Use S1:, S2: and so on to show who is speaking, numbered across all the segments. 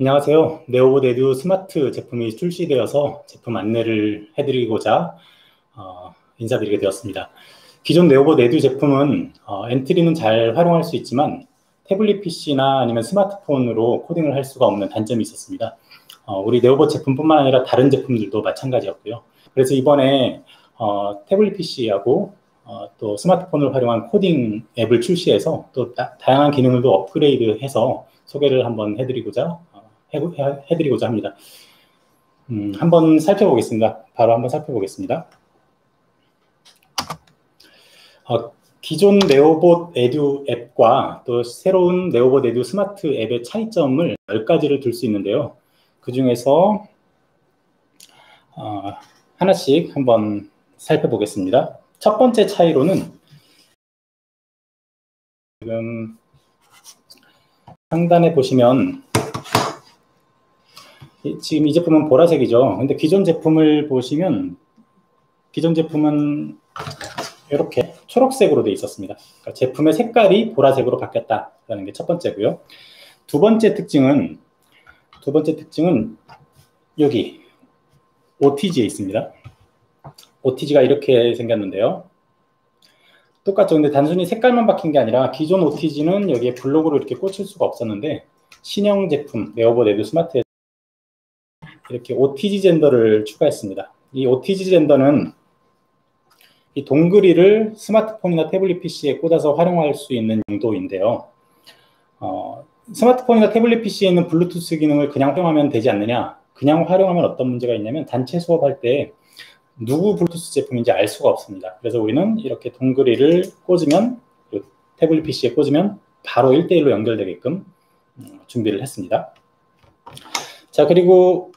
S1: 안녕하세요. 네오봇 에듀 스마트 제품이 출시되어서 제품 안내를 해드리고자 인사드리게 되었습니다. 기존 네오봇 에듀 제품은 엔트리는 잘 활용할 수 있지만 태블릿 PC나 아니면 스마트폰으로 코딩을 할 수가 없는 단점이 있었습니다. 우리 네오봇 제품뿐만 아니라 다른 제품들도 마찬가지였고요. 그래서 이번에 태블릿 PC하고 또 스마트폰을 활용한 코딩 앱을 출시해서 또 다양한 기능을 또 업그레이드해서 소개를 한번 해드리고자 합니다. 한번 살펴보겠습니다. 바로 한번 살펴보겠습니다. 기존 네오봇 에듀 앱과 또 새로운 네오봇 에듀 스마트 앱의 차이점을 10가지를 들 수 있는데요. 그 중에서 하나씩 한번 살펴보겠습니다. 첫 번째 차이로는 지금 상단에 보시면 지금 이 제품은 보라색이죠. 근데 기존 제품을 보시면 기존 제품은 이렇게 초록색으로 되어 있었습니다. 그러니까 제품의 색깔이 보라색으로 바뀌었다라는 게 첫 번째고요. 두 번째 특징은 여기 OTG에 있습니다. OTG가 이렇게 생겼는데요. 똑같죠. 근데 단순히 색깔만 바뀐 게 아니라 기존 OTG는 여기에 블록으로 이렇게 꽂힐 수가 없었는데 신형 제품 네오봇 에듀 스마트에 이렇게 OTG 젠더를 추가했습니다. 이 OTG 젠더는 이 동그리를 스마트폰이나 태블릿 PC에 꽂아서 활용할 수 있는 용도인데요. 스마트폰이나 태블릿 PC에 있는 블루투스 기능을 그냥 활용하면 되지 않느냐? 그냥 활용하면 어떤 문제가 있냐면 단체 수업할 때 누구 블루투스 제품인지 알 수가 없습니다. 그래서 우리는 이렇게 동그리를 꽂으면 태블릿 PC에 꽂으면 바로 1대1로 연결되게끔 준비를 했습니다. 자, 그리고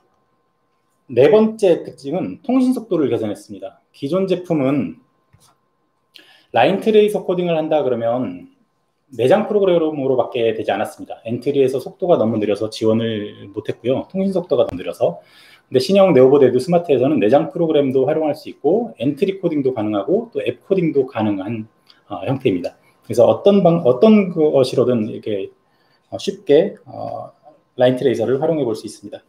S1: 네 번째 특징은 통신 속도를 개선했습니다. 기존 제품은 라인 트레이서 코딩을 한다 그러면 내장 프로그램으로밖에 되지 않았습니다. 엔트리에서 속도가 너무 느려서 지원을 못했고요. 통신 속도가 너무 느려서. 근데 신형 네오봇 에듀 스마트에서는 내장 프로그램도 활용할 수 있고 엔트리 코딩도 가능하고 또 앱 코딩도 가능한 형태입니다. 그래서 어떤 것이로든 이렇게 쉽게 라인 트레이서를 활용해 볼 수 있습니다.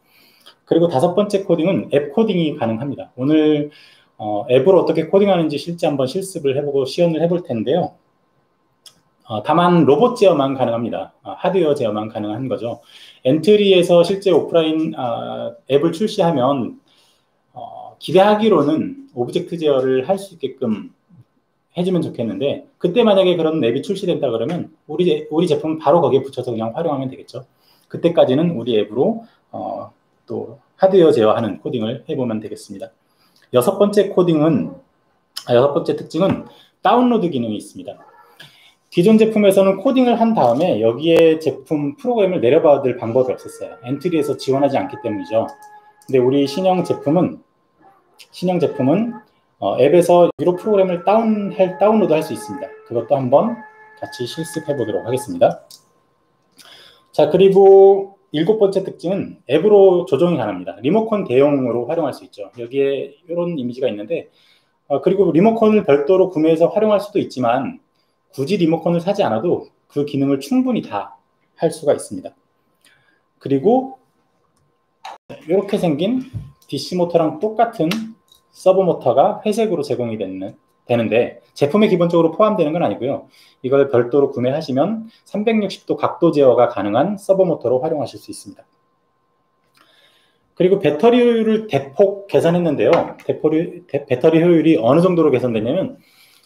S1: 그리고 다섯 번째 코딩은 앱 코딩이 가능합니다. 오늘 앱을 어떻게 코딩하는지 실제 한번 실습을 해보고 시연을 해볼 텐데요. 다만 로봇 제어만 가능합니다. 하드웨어 제어만 가능한 거죠. 엔트리에서 실제 오프라인 앱을 출시하면 기대하기로는 오브젝트 제어를 할 수 있게끔 해주면 좋겠는데 그때 만약에 그런 앱이 출시된다 그러면 우리 제품은 바로 거기에 붙여서 그냥 활용하면 되겠죠. 그때까지는 우리 앱으로 또 하드웨어 제어하는 코딩을 해보면 되겠습니다. 여섯 번째 특징은 다운로드 기능이 있습니다. 기존 제품에서는 코딩을 한 다음에 여기에 제품 프로그램을 내려받을 방법이 없었어요. 엔트리에서 지원하지 않기 때문이죠. 근데 우리 신형 제품은 앱에서 유료 프로그램을 다운로드 할 수 있습니다. 그것도 한번 같이 실습해 보도록 하겠습니다. 자, 그리고 일곱 번째 특징은 앱으로 조정이 가능합니다. 리모컨 대용으로 활용할 수 있죠. 여기에 이런 이미지가 있는데 그리고 리모컨을 별도로 구매해서 활용할 수도 있지만 굳이 리모컨을 사지 않아도 그 기능을 충분히 다 할 수가 있습니다. 그리고 이렇게 생긴 DC 모터랑 똑같은 서버 모터가 회색으로 제공이 되는데 제품에 기본적으로 포함되는 건 아니고요. 이걸 별도로 구매하시면 360도 각도 제어가 가능한 서버 모터로 활용하실 수 있습니다. 그리고 배터리 효율을 대폭 개선했는데요. 배터리 효율이 어느 정도로 개선되냐면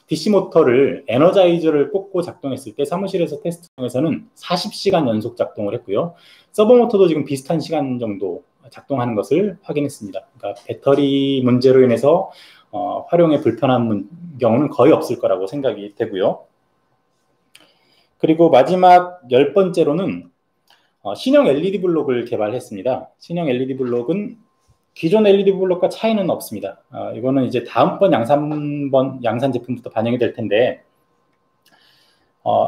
S1: DC 모터를 에너자이저를 꽂고 작동했을 때 사무실에서 테스트에서는 40시간 연속 작동을 했고요. 서버 모터도 지금 비슷한 시간 정도 작동하는 것을 확인했습니다. 그러니까 배터리 문제로 인해서 활용에 불편한 경우는 거의 없을 거라고 생각이 되고요. 그리고 마지막 10번째로는 신형 LED 블록을 개발했습니다. 신형 LED 블록은 기존 LED 블록과 차이는 없습니다. 이거는 이제 다음번 양산 제품부터 반영이 될 텐데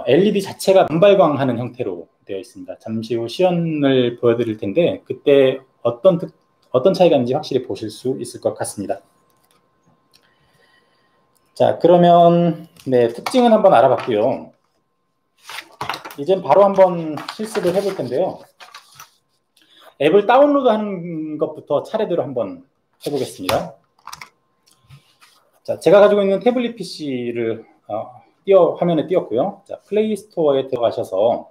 S1: LED 자체가 분발광하는 형태로 되어 있습니다. 잠시 후 시연을 보여드릴 텐데 그때 어떤 차이가 있는지 확실히 보실 수 있을 것 같습니다. 자, 그러면 특징은 한번 알아봤고요. 이젠 바로 한번 실습을 해볼 텐데요. 앱을 다운로드하는 것부터 차례대로 한번 해보겠습니다. 자, 제가 가지고 있는 태블릿 PC를 화면에 띄웠고요. 자, 플레이 스토어에 들어가셔서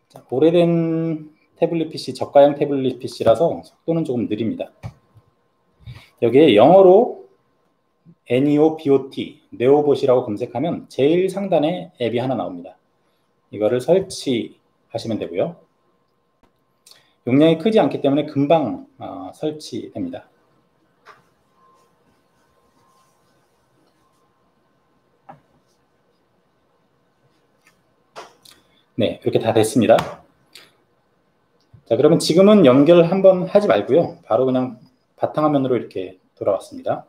S1: 자, 오래된 태블릿 PC, 저가형 태블릿 PC라서 속도는 조금 느립니다. 여기에 영어로 NEOBOT, 네오봇이라고 검색하면 제일 상단에 앱이 하나 나옵니다. 이거를 설치하시면 되고요. 용량이 크지 않기 때문에 금방 설치됩니다. 네, 이렇게 다 됐습니다. 자, 그러면 지금은 연결 한번 하지 말고요. 바로 그냥 바탕화면으로 이렇게 돌아왔습니다.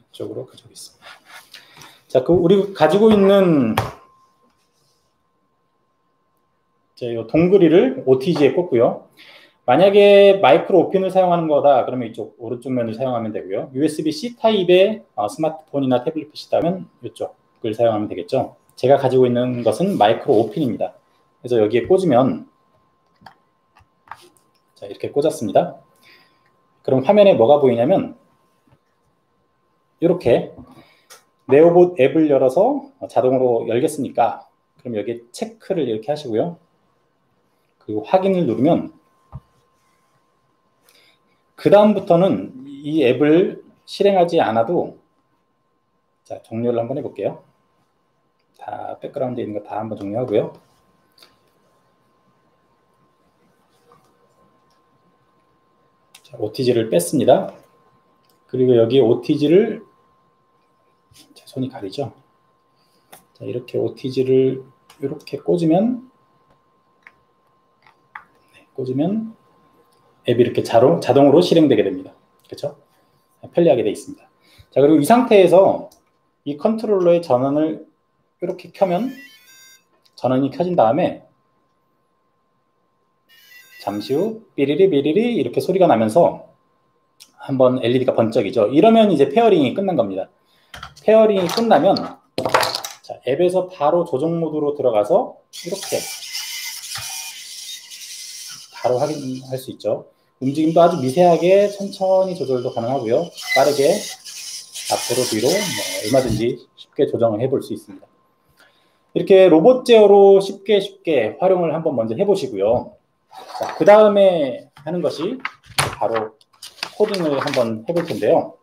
S1: 이쪽으로 가져오겠습니다. 자, 우리 가지고 있는 이 동그리를 OTG에 꽂고요. 만약에 마이크로 오핀을 사용하는 거다 그러면 이쪽 오른쪽 면을 사용하면 되고요. USB-C 타입의 스마트폰이나 태블릿 PC다면 이쪽을 사용하면 되겠죠. 제가 가지고 있는 것은 마이크로 오핀입니다. 그래서 여기에 꽂으면 자, 이렇게 꽂았습니다. 그럼 화면에 뭐가 보이냐면 이렇게 네오봇 앱을 열어서 자동으로 열겠습니까? 그럼 여기에 체크를 이렇게 하시고요. 그리고 확인을 누르면 그 다음부터는 이 앱을 실행하지 않아도 자, 종료를 한번 해볼게요. 다 백그라운드에 있는 거 다 한번 종료하고요. 자, OTG를 뺐습니다. 그리고 여기 OTG를 제 손이 가리죠. 자, 이렇게 OTG를 이렇게 꽂으면 앱이 이렇게 자동으로 실행되게 됩니다. 그렇죠? 편리하게 되어 있습니다. 자, 그리고 이 상태에서 이 컨트롤러의 전원을 이렇게 켜면 전원이 켜진 다음에 잠시 후 삐리리 삐리리 이렇게 소리가 나면서 한번 LED가 번쩍이죠. 이러면 이제 페어링이 끝난 겁니다. 페어링이 끝나면 자, 앱에서 바로 조정 모드로 들어가서 이렇게 바로 확인할 수 있죠. 움직임도 아주 미세하게 천천히 조절도 가능하고요. 빠르게 앞으로 뒤로 얼마든지 쉽게 조정을 해볼 수 있습니다. 이렇게 로봇 제어로 쉽게 활용을 한번 먼저 해보시고요. 그 다음에 하는 것이 바로 코딩을 한번 해볼 텐데요.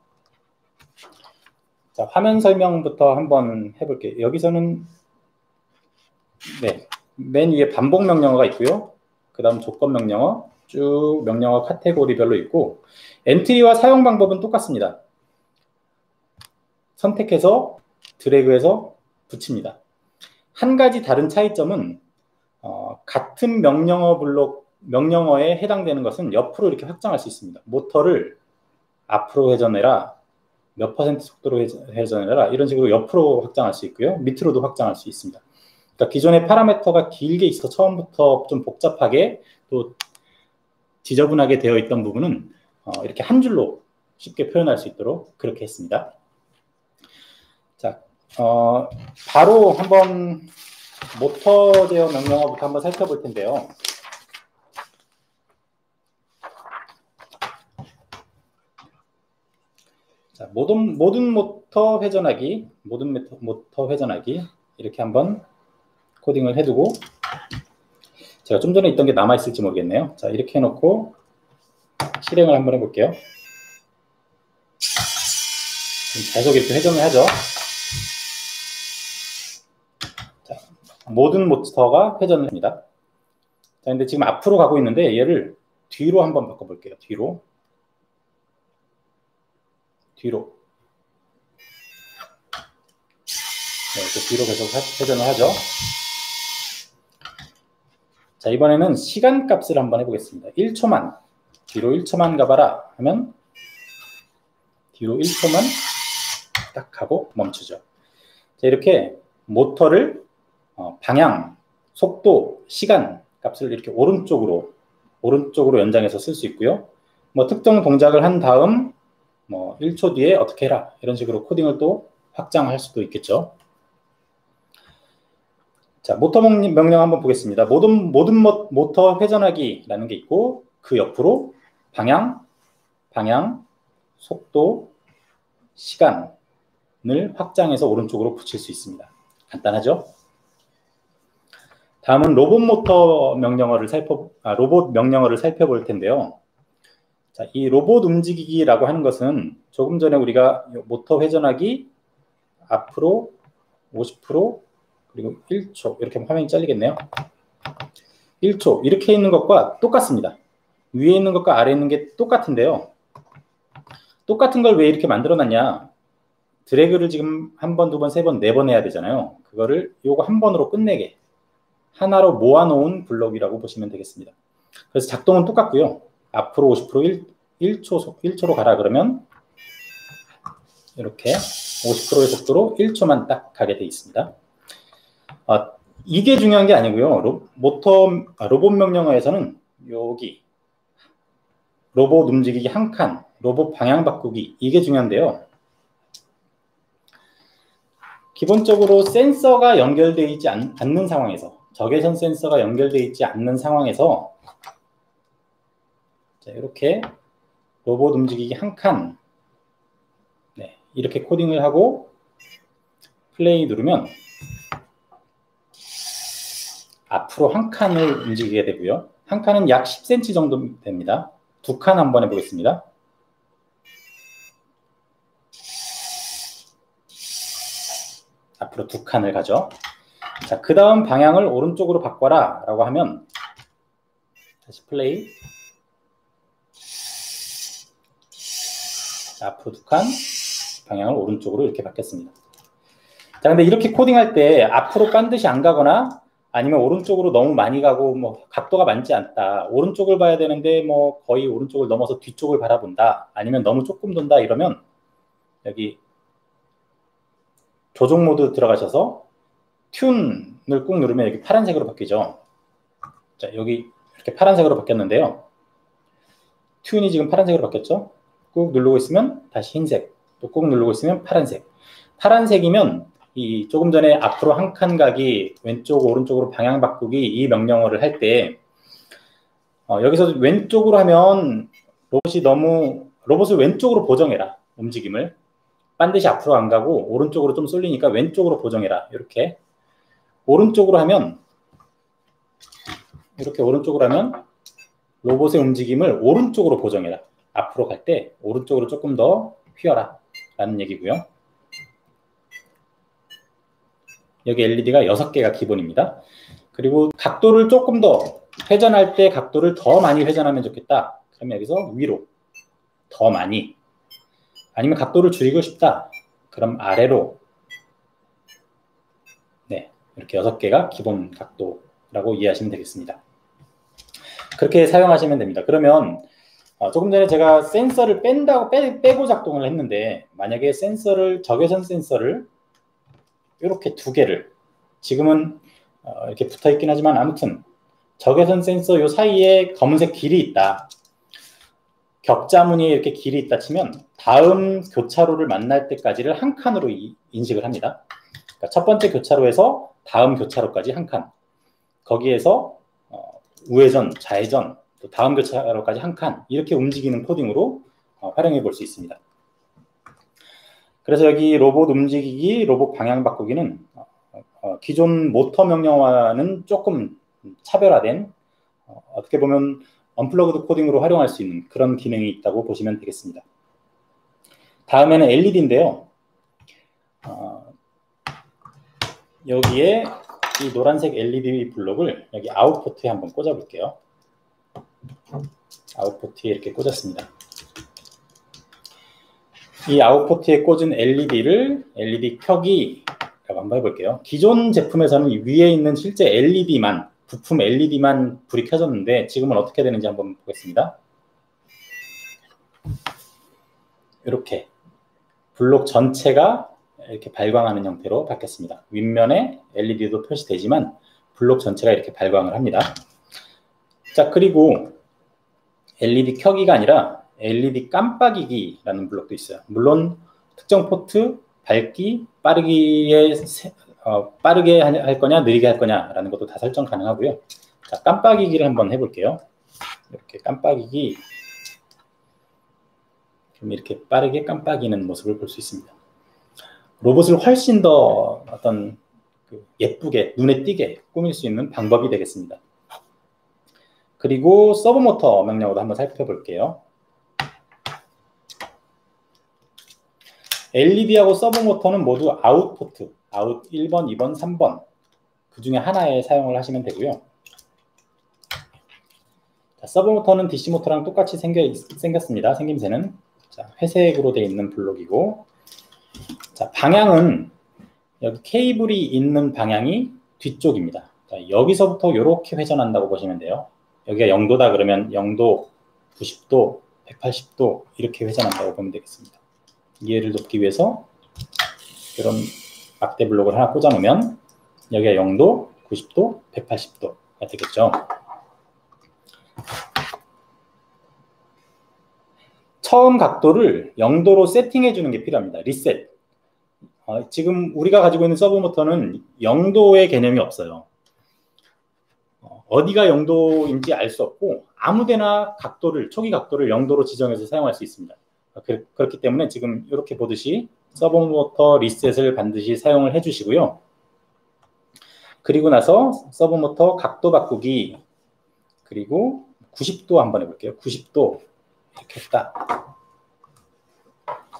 S1: 자, 화면 설명부터 한번 해볼게요. 여기서는 네, 맨 위에 반복 명령어가 있고요. 그 다음 조건 명령어, 쭉 명령어 카테고리별로 있고 엔트리와 사용 방법은 똑같습니다. 선택해서 드래그해서 붙입니다. 한 가지 다른 차이점은 같은 명령어에 해당되는 것은 옆으로 이렇게 확장할 수 있습니다. 모터를 앞으로 회전해라, 몇 퍼센트 속도로 회전해라 이런 식으로 옆으로 확장할 수 있고요. 밑으로도 확장할 수 있습니다. 그러니까 기존의 파라미터가 길게 있어서 처음부터 좀 복잡하게 또 지저분하게 되어 있던 부분은 이렇게 한 줄로 쉽게 표현할 수 있도록 그렇게 했습니다. 자, 바로 한번 모터 제어 명령어부터 한번 살펴볼 텐데요. 자, 모든 모터 회전하기 이렇게 한번 코딩을 해두고 제가 좀 전에 있던 게 남아있을지 모르겠네요. 자, 이렇게 해놓고 실행을 한번 해볼게요. 계속 이렇게 회전을 하죠. 자, 모든 모터가 회전을 합니다. 자, 근데 지금 앞으로 가고 있는데 얘를 뒤로 한번 바꿔볼게요. 뒤로. 네, 이렇게 뒤로 계속 회전을 하죠. 자, 이번에는 시간 값을 한번 해보겠습니다. 1초만, 뒤로 1초만 가봐라 하면 뒤로 1초만 딱 하고 멈추죠. 자, 이렇게 모터를 방향, 속도, 시간 값을 이렇게 오른쪽으로 연장해서 쓸 수 있고요. 뭐 특정 동작을 한 다음 1초 뒤에 어떻게 해라 이런 식으로 코딩을 또 확장할 수도 있겠죠. 자, 모터 명령 한번 보겠습니다. 모든 모터 회전하기라는 게 있고 그 옆으로 방향, 속도, 시간을 확장해서 오른쪽으로 붙일 수 있습니다. 간단하죠? 다음은 로봇 명령어를 살펴볼 텐데요. 자, 이 로봇 움직이기라고 하는 것은 조금 전에 우리가 모터 회전하기 앞으로 50% 그리고 1초 이렇게 화면이 잘리겠네요. 1초 이렇게 있는 것과 똑같습니다. 위에 있는 것과 아래에 있는 게 똑같은데요. 똑같은 걸 왜 이렇게 만들어놨냐? 드래그를 지금 한 번, 두 번, 세 번, 네 번 해야 되잖아요. 그거를 요거 한 번으로 끝내게 하나로 모아놓은 블록이라고 보시면 되겠습니다. 그래서 작동은 똑같고요. 앞으로 50% 1초로 가라 그러면 이렇게 50%의 속도로 1초만 딱 가게 돼 있습니다. 이게 중요한 게 아니고요. 로봇 명령어에서는 여기 로봇 움직이기 한 칸, 로봇 방향 바꾸기 이게 중요한데요. 기본적으로 센서가 연결되어 있지 않는 상황에서 적외선 센서가 연결되어 있지 않는 상황에서 자, 이렇게 로봇 움직이기 한 칸 이렇게 코딩을 하고 플레이 누르면 앞으로 한 칸을 움직이게 되고요. 한 칸은 약 10cm 정도 됩니다. 두 칸 한번 해보겠습니다. 앞으로 두 칸을 가죠. 자, 그 다음 방향을 오른쪽으로 바꿔라 라고 하면 다시 플레이. 자, 앞으로 두 칸 방향을 오른쪽으로 이렇게 바뀌었습니다. 자, 근데 이렇게 코딩할 때 앞으로 반드시 안 가거나 아니면 오른쪽으로 너무 많이 가고 뭐 각도가 맞지 않다. 오른쪽을 봐야 되는데 뭐 거의 오른쪽을 넘어서 뒤쪽을 바라본다. 아니면 너무 조금 돈다 이러면 여기 조종 모드 들어가셔서 튠을 꾹 누르면 여기 파란색으로 바뀌죠. 자, 여기 이렇게 파란색으로 바뀌었는데요. 튠이 지금 파란색으로 바뀌었죠. 꾹 누르고 있으면 다시 흰색, 또 꾹 누르고 있으면 파란색. 파란색이면 이 조금 전에 앞으로 한 칸 가기, 왼쪽 오른쪽으로 방향 바꾸기 이 명령어를 할 때 여기서 왼쪽으로 하면 로봇을 왼쪽으로 보정해라. 움직임을 반드시 앞으로 안 가고 오른쪽으로 좀 쏠리니까 왼쪽으로 보정해라. 이렇게 오른쪽으로 하면 이렇게 오른쪽으로 하면 로봇의 움직임을 오른쪽으로 보정해라. 앞으로 갈 때 오른쪽으로 조금 더 휘어라 라는 얘기고요. 여기 LED가 6개가 기본입니다. 그리고 각도를 조금 더 회전할 때 각도를 더 많이 회전하면 좋겠다. 그러면 여기서 위로 더 많이 아니면 각도를 줄이고 싶다. 그럼 아래로 네, 이렇게 6개가 기본 각도라고 이해하시면 되겠습니다. 그렇게 사용하시면 됩니다. 그러면 조금 전에 제가 센서를 빼고 작동을 했는데 만약에 적외선 센서를 이렇게 두 개를 지금은 이렇게 붙어 있긴 하지만 아무튼 적외선 센서 요 사이에 검은색 길이 있다. 격자무늬에 이렇게 길이 있다 치면 다음 교차로를 만날 때까지를 한 칸으로 인식을 합니다. 그러니까 첫 번째 교차로에서 다음 교차로까지 한 칸. 거기에서 우회전, 좌회전, 또 다음 교차로까지 한 칸. 이렇게 움직이는 코딩으로 활용해 볼 수 있습니다. 그래서 여기 로봇 움직이기, 로봇 방향 바꾸기는 기존 모터 명령어와는 조금 차별화된 어떻게 보면 언플러그드 코딩으로 활용할 수 있는 그런 기능이 있다고 보시면 되겠습니다. 다음에는 LED인데요. 여기에 이 노란색 LED 블록을 여기 아웃포트에 한번 꽂아 볼게요. 아웃포트에 이렇게 꽂았습니다. 이 아웃포트에 꽂은 LED를 LED 켜기라고 한번 해볼게요. 기존 제품에서는 위에 있는 실제 LED만, 부품 LED만 불이 켜졌는데 지금은 어떻게 되는지 한번 보겠습니다. 이렇게 블록 전체가 이렇게 발광하는 형태로 바뀌었습니다. 윗면에 LED도 표시되지만 블록 전체가 이렇게 발광을 합니다. 자, 그리고 LED 켜기가 아니라 LED 깜빡이기라는 블록도 있어요. 물론 특정 포트, 밝기, 빠르기의 빠르게 할 거냐, 느리게 할 거냐라는 것도 다 설정 가능하고요. 자, 깜빡이기를 한번 해볼게요. 이렇게 깜빡이기, 좀 이렇게 빠르게 깜빡이는 모습을 볼 수 있습니다. 로봇을 훨씬 더 어떤 예쁘게, 눈에 띄게 꾸밀 수 있는 방법이 되겠습니다. 그리고 서브모터 명령어도 한번 살펴볼게요. LED하고 서브모터는 모두 아웃 포트, 아웃 1번, 2번, 3번 그 중에 하나에 사용을 하시면 되고요. 자, 서브모터는 DC모터랑 똑같이 생겼습니다. 생김새는. 자, 회색으로 되어 있는 블록이고, 자, 방향은 여기 케이블이 있는 방향이 뒤쪽입니다. 자, 여기서부터 이렇게 회전한다고 보시면 돼요. 여기가 0도다 그러면 0도, 90도, 180도 이렇게 회전한다고 보면 되겠습니다. 이해를 돕기 위해서 이런 막대 블록을 하나 꽂아 놓으면 여기가 0도, 90도, 180도가 되겠죠. 처음 각도를 0도로 세팅해 주는 게 필요합니다. 리셋. 지금 우리가 가지고 있는 서브모터는 0도의 개념이 없어요. 어디가 0도인지 알 수 없고 아무데나 초기 각도를 0도로 지정해서 사용할 수 있습니다. 그렇기 때문에 지금 이렇게 보듯이 서브모터 리셋을 반드시 사용을 해주시고요. 그리고 나서 서브모터 각도 바꾸기, 그리고 90도 한번 해볼게요. 90도 이렇게 딱.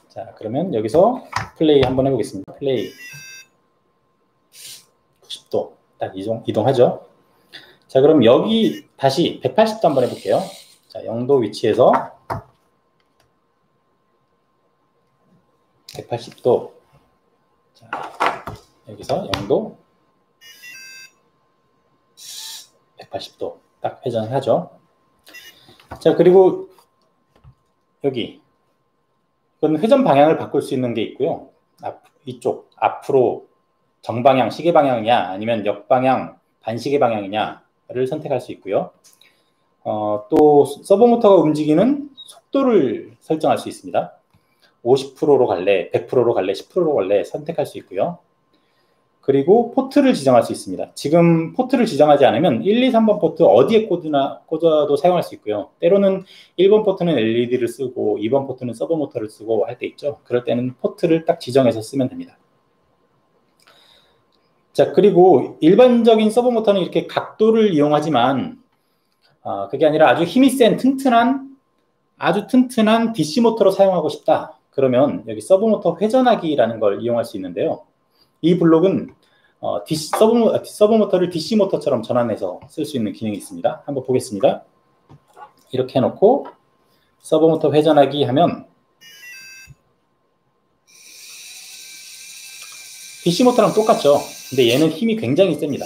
S1: 자, 그러면 여기서 플레이 한번 해보겠습니다. 플레이 90도 딱 이동하죠. 자, 그럼 여기 다시 180도 한번 해볼게요. 자, 0도 위치에서 180도. 자, 여기서 0도 180도 딱 회전을 하죠. 자, 그리고 여기 이건 회전 방향을 바꿀 수 있는 게 있고요. 이쪽 앞으로 정방향 시계 방향이냐 아니면 역방향 반시계 방향이냐를 선택할 수 있고요. 또 서브모터가 움직이는 속도를 설정할 수 있습니다. 50%로 갈래, 100%로 갈래, 10%로 갈래 선택할 수 있고요. 그리고 포트를 지정할 수 있습니다. 지금 포트를 지정하지 않으면 1, 2, 3번 포트 어디에 꽂아도 사용할 수 있고요. 때로는 1번 포트는 LED를 쓰고 2번 포트는 서브모터를 쓰고 할 때 있죠. 그럴 때는 포트를 딱 지정해서 쓰면 됩니다. 자, 그리고 일반적인 서브모터는 이렇게 각도를 이용하지만 그게 아니라 아주 힘이 센 아주 튼튼한 DC모터로 사용하고 싶다. 그러면 여기 서브모터 회전하기라는 걸 이용할 수 있는데요. 이 블록은 서브모터를 DC모터처럼 전환해서 쓸 수 있는 기능이 있습니다. 한번 보겠습니다. 이렇게 해놓고 서브모터 회전하기 하면 DC모터랑 똑같죠. 근데 얘는 힘이 굉장히 셉니다.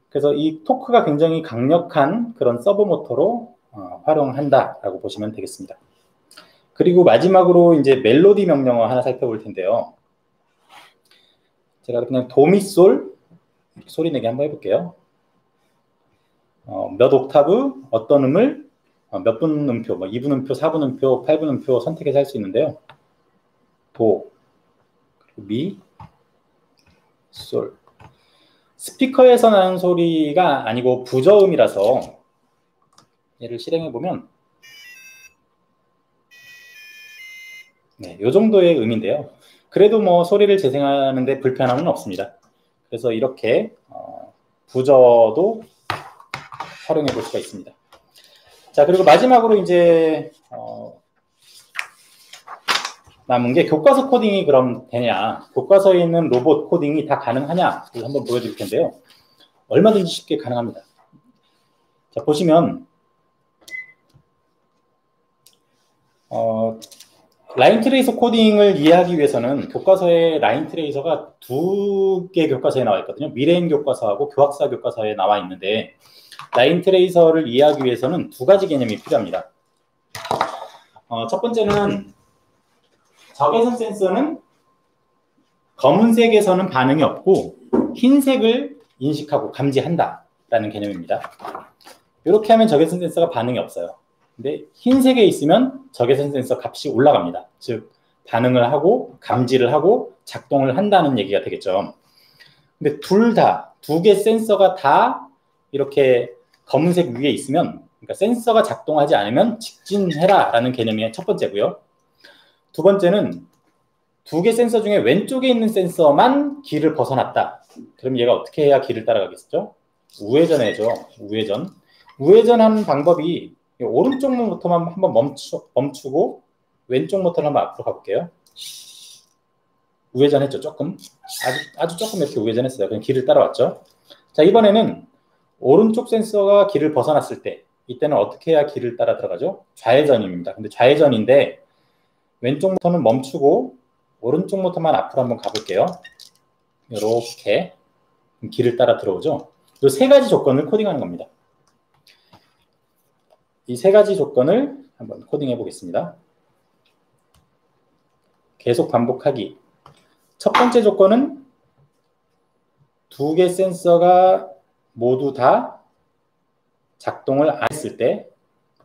S1: 그래서 이 토크가 굉장히 강력한 그런 서브모터로 활용한다라고 보시면 되겠습니다. 그리고 마지막으로 이제 멜로디 명령어 하나 살펴볼 텐데요. 제가 그냥 도미솔 소리 내기 한번 해볼게요. 몇 옥타브, 어떤 음을 몇 분 음표, 뭐 2분 음표, 4분 음표, 8분 음표 선택해서 할 수 있는데요. 도, 미, 솔. 스피커에서 나는 소리가 아니고 부저음이라서 얘를 실행해보면 네, 이 정도의 음인데요. 그래도 뭐 소리를 재생하는데 불편함은 없습니다. 그래서 이렇게 부저도 활용해 볼 수가 있습니다. 자, 그리고 마지막으로 이제 남은 게 교과서 코딩이 그럼 되냐, 교과서에 있는 로봇 코딩이 다 가능하냐 한번 보여드릴 텐데요. 얼마든지 쉽게 가능합니다. 자, 보시면 라인 트레이서 코딩을 이해하기 위해서는 교과서에 라인 트레이서가 2개 교과서에 나와 있거든요. 미래인 교과서하고 교학사 교과서에 나와 있는데 라인 트레이서를 이해하기 위해서는 2가지 개념이 필요합니다. 첫 번째는 적외선 센서는 검은색에서는 반응이 없고 흰색을 인식하고 감지한다라는 개념입니다. 이렇게 하면 적외선 센서가 반응이 없어요. 근데 흰색에 있으면 적외선 센서 값이 올라갑니다. 즉 반응을 하고 감지를 하고 작동을 한다는 얘기가 되겠죠. 근데 두 개 센서가 다 이렇게 검은색 위에 있으면, 그러니까 센서가 작동하지 않으면 직진해라 라는 개념이 첫 번째고요. 두 번째는 두 개 센서 중에 왼쪽에 있는 센서만 길을 벗어났다. 그럼 얘가 어떻게 해야 길을 따라가겠죠? 우회전해야죠. 우회전하는 방법이 오른쪽 모터만 한번 멈추고 왼쪽 모터를 한번 앞으로 가볼게요. 우회전했죠. 조금. 아주 조금 이렇게 우회전했어요. 그냥 길을 따라왔죠. 자, 이번에는 오른쪽 센서가 길을 벗어났을 때 이때는 어떻게 해야 길을 따라 들어가죠? 좌회전입니다. 근데 좌회전인데 왼쪽 모터는 멈추고 오른쪽 모터만 앞으로 한번 가볼게요. 이렇게 길을 따라 들어오죠. 이 세 가지 조건을 코딩하는 겁니다. 이 세 가지 조건을 한번 코딩해 보겠습니다. 계속 반복하기. 첫 번째 조건은 두 개 센서가 모두 다 작동을 안 했을 때,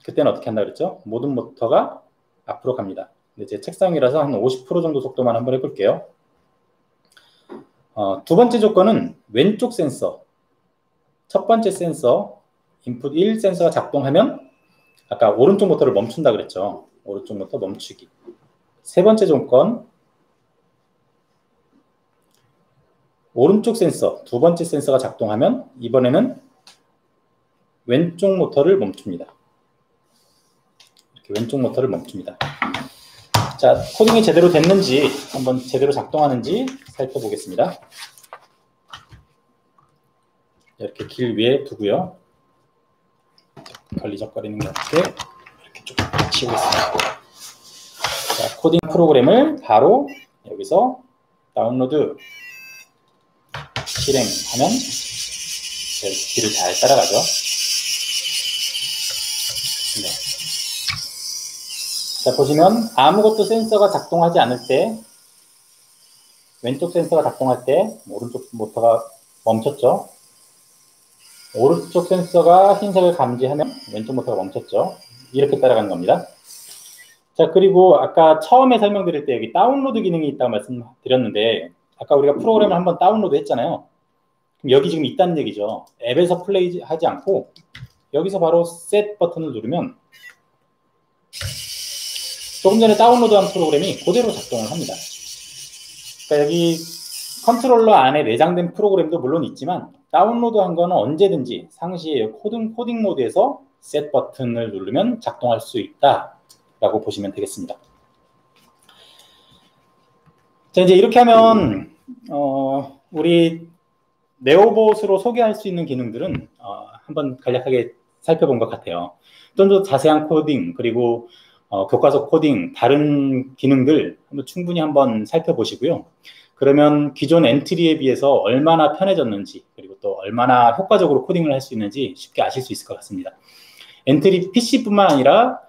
S1: 그때는 어떻게 한다 그랬죠? 모든 모터가 앞으로 갑니다. 근데 제 책상이라서 한 50% 정도 속도만 한번 해볼게요. 두 번째 조건은 왼쪽 센서, 첫 번째 센서, 인풋 1 센서가 작동하면 아까 오른쪽 모터를 멈춘다 그랬죠. 오른쪽 모터 멈추기. 세 번째 조건, 오른쪽 센서, 두 번째 센서가 작동하면 이번에는 왼쪽 모터를 멈춥니다. 이렇게 왼쪽 모터를 멈춥니다. 자, 코딩이 제대로 됐는지, 한번 제대로 작동하는지 살펴보겠습니다. 이렇게 길 위에 두고요. 걸리적거리는 게 없게 이렇게 쭉 치우겠습니다. 자, 코딩 프로그램을 바로 여기서 다운로드 실행하면 길을 잘 따라가죠. 네. 자, 보시면 아무것도 센서가 작동하지 않을 때, 왼쪽 센서가 작동할 때 오른쪽 모터가 멈췄죠. 오른쪽 센서가 흰색을 감지하면 왼쪽 모터가 멈췄죠. 이렇게 따라가는 겁니다. 자, 그리고 아까 처음에 설명드릴 때 여기 다운로드 기능이 있다고 말씀드렸는데, 아까 우리가 프로그램을 한번 다운로드 했잖아요. 그럼 여기 지금 있다는 얘기죠. 앱에서 플레이 하지 않고 여기서 바로 셋 버튼을 누르면 조금 전에 다운로드한 프로그램이 그대로 작동을 합니다. 그러니까 여기 컨트롤러 안에 내장된 프로그램도 물론 있지만 다운로드한 거는 언제든지 상시에 코딩 모드에서 셋 버튼을 누르면 작동할 수 있다라고 보시면 되겠습니다. 자, 이제 이렇게 하면 우리 네오봇으로 소개할 수 있는 기능들은 한번 간략하게 살펴본 것 같아요. 좀 더 자세한 코딩, 그리고 교과서 코딩, 다른 기능들 충분히 한번 살펴보시고요. 그러면 기존 엔트리에 비해서 얼마나 편해졌는지, 그리고 또 얼마나 효과적으로 코딩을 할 수 있는지 쉽게 아실 수 있을 것 같습니다. 엔트리 PC뿐만 아니라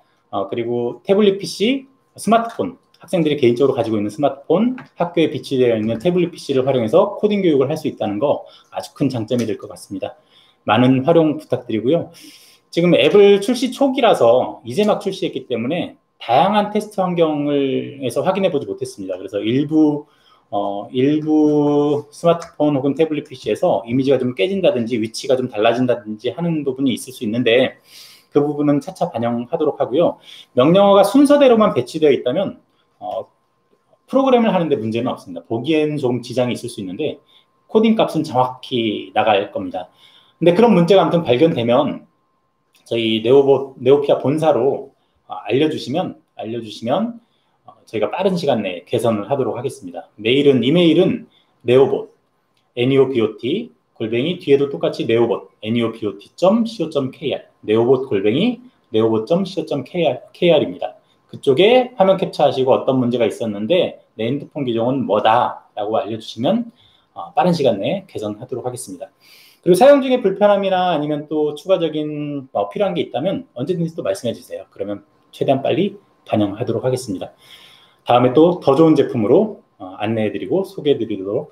S1: 그리고 태블릿 PC, 스마트폰, 학생들이 개인적으로 가지고 있는 스마트폰, 학교에 비치되어 있는 태블릿 PC를 활용해서 코딩 교육을 할 수 있다는 거 아주 큰 장점이 될 것 같습니다. 많은 활용 부탁드리고요. 지금 앱을 출시 초기라서 이제 막 출시했기 때문에 다양한 테스트 환경에서 확인해 보지 못했습니다. 그래서 일부 스마트폰 혹은 태블릿 PC에서 이미지가 좀 깨진다든지 위치가 좀 달라진다든지 하는 부분이 있을 수 있는데 그 부분은 차차 반영하도록 하고요. 명령어가 순서대로만 배치되어 있다면 프로그램을 하는데 문제는 없습니다. 보기엔 조금 지장이 있을 수 있는데 코딩 값은 정확히 나갈 겁니다. 근데 그런 문제가 아무튼 발견되면 저희 네오피아 본사로 알려주시면 저희가 빠른 시간 내에 개선을 하도록 하겠습니다. 이메일은 neobot, neobot @ 뒤에도 똑같이 neobot, neobot.co.kr, neobot @ neobot.co.kr입니다. 그쪽에 화면 캡처하시고 어떤 문제가 있었는데 내 핸드폰 기종은 뭐다라고 알려주시면 빠른 시간 내에 개선하도록 하겠습니다. 그리고 사용 중에 불편함이나 아니면 또 추가적인 필요한 게 있다면 언제든지 또 말씀해 주세요. 그러면 최대한 빨리 반영하도록 하겠습니다. 다음에 또 더 좋은 제품으로 안내해 드리고 소개해 드리도록 하겠습니다.